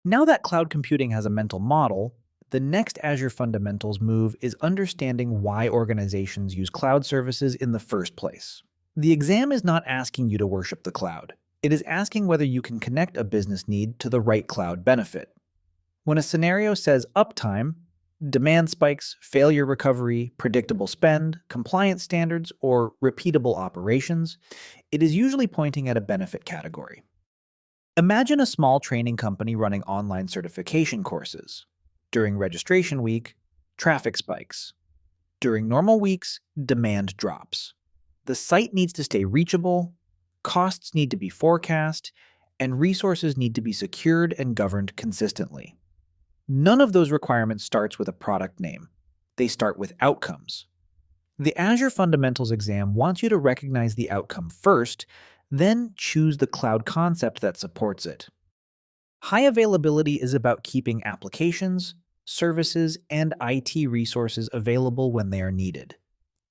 Now that cloud computing has a mental model, the next Azure Fundamentals move is understanding why organizations use cloud services in the first place. The exam is not asking you to worship the cloud. It is asking whether you can connect a business need to the right cloud benefit. When a scenario says uptime, demand spikes, failure recovery, predictable spend, compliance standards, or repeatable operations, it is usually pointing at a benefit category. Imagine a small training company running online certification courses. During registration week, traffic spikes. During normal weeks, demand drops. The site needs to stay reachable, costs need to be forecast, and resources need to be secured and governed consistently. None of those requirements starts with a product name. They start with outcomes. The Azure Fundamentals exam wants you to recognize the outcome first, then choose the cloud concept that supports it. High availability is about keeping applications, services, and IT resources available when they are needed,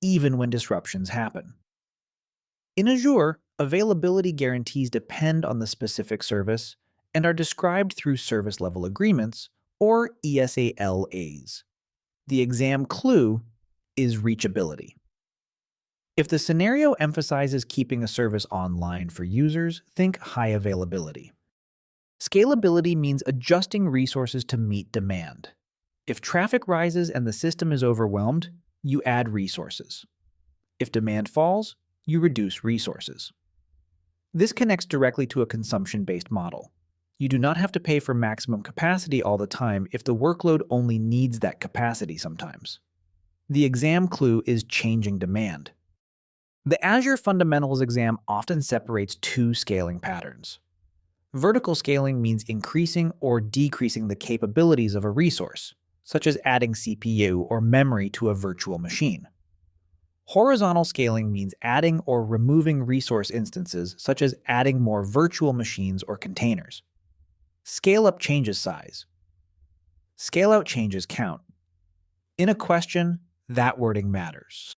even when disruptions happen. In Azure, availability guarantees depend on the specific service and are described through service level agreements, or ESALAs. The exam clue is reachability. If the scenario emphasizes keeping a service online for users, think high availability. Scalability means adjusting resources to meet demand. If traffic rises and the system is overwhelmed, you add resources. If demand falls, you reduce resources. This connects directly to a consumption-based model. You do not have to pay for maximum capacity all the time if the workload only needs that capacity sometimes. The exam clue is changing demand. The Azure Fundamentals exam often separates two scaling patterns. Vertical scaling means increasing or decreasing the capabilities of a resource, such as adding CPU or memory to a virtual machine. Horizontal scaling means adding or removing resource instances, such as adding more virtual machines or containers. Scale-up changes size. Scale-out changes count. In a question, that wording matters.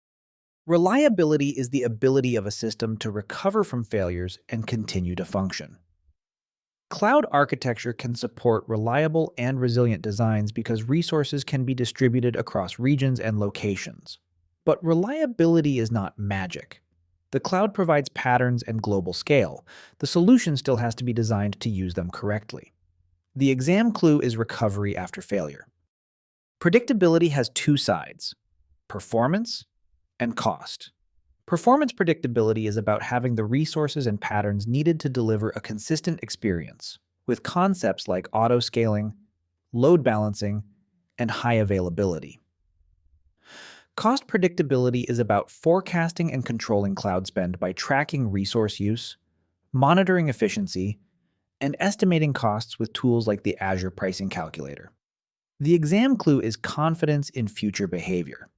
Reliability is the ability of a system to recover from failures and continue to function. Cloud architecture can support reliable and resilient designs because resources can be distributed across regions and locations. But reliability is not magic. The cloud provides patterns and global scale. The solution still has to be designed to use them correctly. The exam clue is recovery after failure. Predictability has two sides: performance and cost. Performance predictability is about having the resources and patterns needed to deliver a consistent experience, with concepts like auto-scaling, load balancing, and high availability. Cost predictability is about forecasting and controlling cloud spend by tracking resource use, monitoring efficiency, and estimating costs with tools like the Azure Pricing Calculator. The exam clue is confidence in future behavior.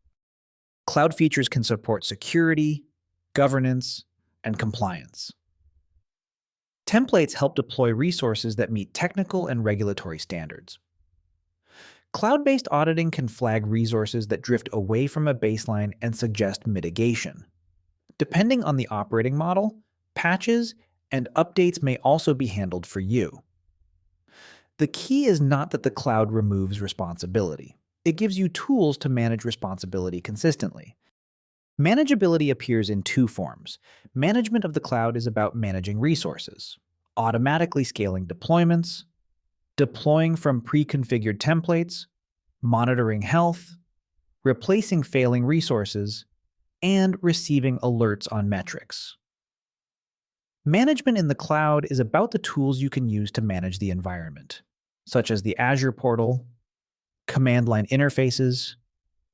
Cloud features can support security, governance, and compliance. Templates help deploy resources that meet technical and regulatory standards. Cloud-based auditing can flag resources that drift away from a baseline and suggest mitigation. Depending on the operating model, patches and updates may also be handled for you. The key is not that the cloud removes responsibility. It gives you tools to manage responsibility consistently. Manageability appears in two forms. Management of the cloud is about managing resources, automatically scaling deployments, deploying from pre-configured templates, monitoring health, replacing failing resources, and receiving alerts on metrics. Management in the cloud is about the tools you can use to manage the environment, such as the Azure portal, command line interfaces,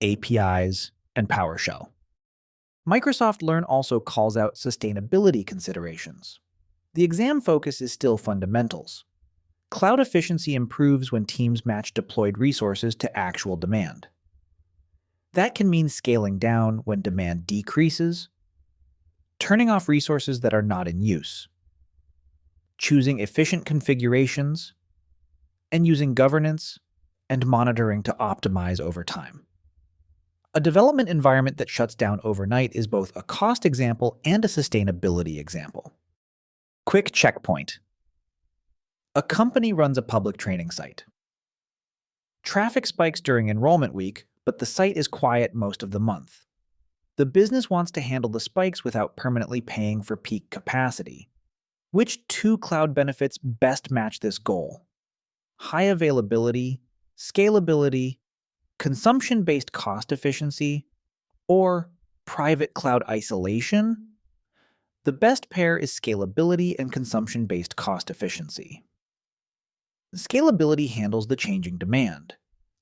APIs, and PowerShell. Microsoft Learn also calls out sustainability considerations. The exam focus is still fundamentals. Cloud efficiency improves when teams match deployed resources to actual demand. That can mean scaling down when demand decreases, turning off resources that are not in use, choosing efficient configurations, and using governance and monitoring to optimize over time. A development environment that shuts down overnight is both a cost example and a sustainability example. Quick checkpoint. A company runs a public training site. Traffic spikes during enrollment week, but the site is quiet most of the month. The business wants to handle the spikes without permanently paying for peak capacity. Which two cloud benefits best match this goal? High availability, scalability, consumption-based cost efficiency, or private cloud isolation? The best pair is scalability and consumption-based cost efficiency. Scalability handles the changing demand.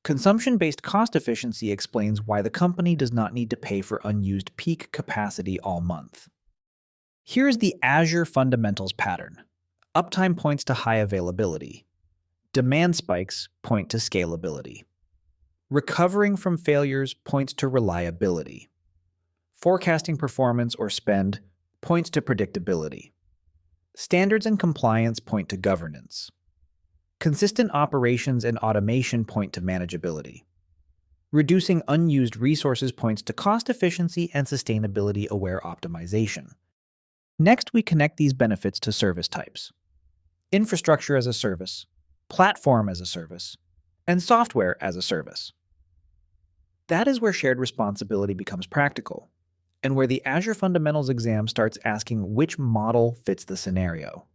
Consumption-based cost efficiency explains why the company does not need to pay for unused peak capacity all month. Here's the Azure Fundamentals pattern. Uptime points to high availability. Demand spikes point to scalability. Recovering from failures points to reliability. Forecasting performance or spend points to predictability. Standards and compliance point to governance. Consistent operations and automation point to manageability. Reducing unused resources points to cost efficiency and sustainability-aware optimization. Next, we connect these benefits to service types: infrastructure as a service, platform as a service, and software as a service. That is where shared responsibility becomes practical, and where the Azure Fundamentals exam starts asking which model fits the scenario.